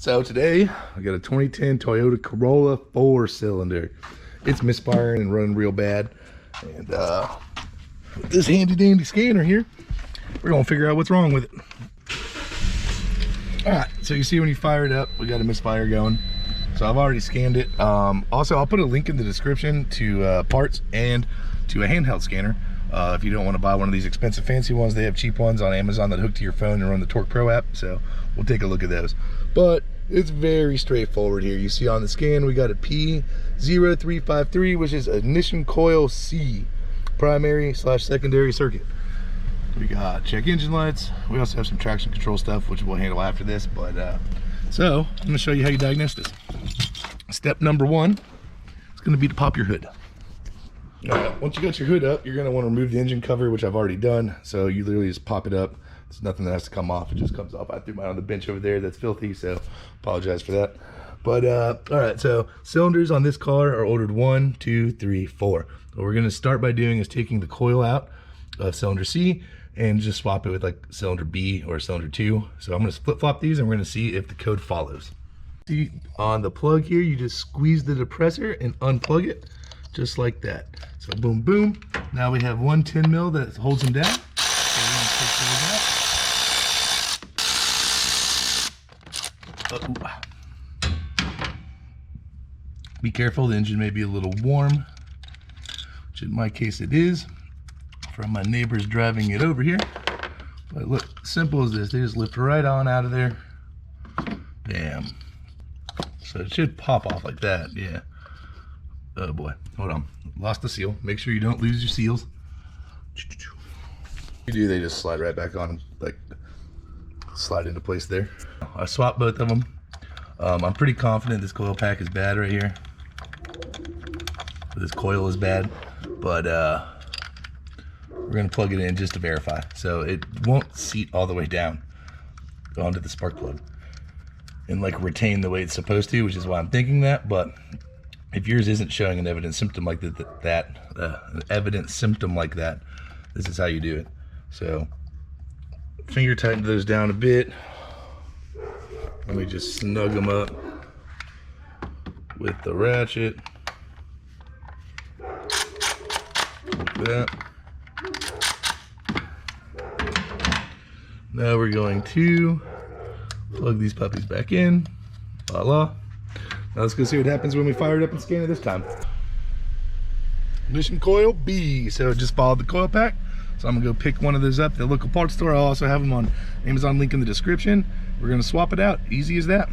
So today I got a 2010 Toyota Corolla 4-cylinder. It's misfiring and running real bad. And with this handy dandy scanner here, we're gonna figure out what's wrong with it. All right, so you see when you fire it up, we got a misfire going. So I've already scanned it. Also, I'll put a link in the description to parts and to a handheld scanner. If you don't want to buy one of these expensive fancy ones, they have cheap ones on Amazon that hook to your phone and run the Torque Pro app. So we'll take a look at those. But it's very straightforward here. You see on the scan, we got a P0353, which is ignition coil C, primary/secondary circuit. We got check engine lights. We also have some traction control stuff, which we'll handle after this. But so I'm gonna show you how you diagnose this. Step number one is gonna be to pop your hood. All right, once you got your hood up, you're gonna wanna remove the engine cover, which I've already done. So you literally just pop it up. There's nothing that has to come off. It just comes off. I threw mine on the bench over there. That's filthy, so apologize for that. But all right, so cylinders on this car are ordered 1, 2, 3, 4. What we're gonna start by doing is taking the coil out of cylinder C and just swap it with like cylinder B or cylinder 2. So I'm gonna flip-flop these and we're gonna see if the code follows. See on the plug here, you just squeeze the depressor and unplug it just like that. So boom, boom. Now we have one 10 mil that holds them down. So we're gonna take those out. Be careful, the engine may be a little warm, which in my case it is, from my neighbors driving it over here. But look, simple as this, they just lift right on out of there. Bam. So it should pop off like that, yeah. Oh boy, hold on, lost the seal. Make sure you don't lose your seals. You do, they just slide right back on, like slide into place there. I swapped both of them. I'm pretty confident this coil pack is bad right here. This coil is bad, but we're gonna plug it in just to verify. So it won't seat all the way down onto the spark plug and like retain the way it's supposed to, which is why I'm thinking that. But if yours isn't showing an evident symptom like this is how you do it. So finger tighten those down a bit. Let me just snug them up with the ratchet. Like that. Now we're going to plug these puppies back in. Voila. Now let's go see what happens when we fire it up and scan it this time. Ignition coil B. So it just followed the coil pack. So I'm gonna go pick one of those up at the local parts store. I'll also have them on Amazon, link in the description. We're gonna swap it out, easy as that.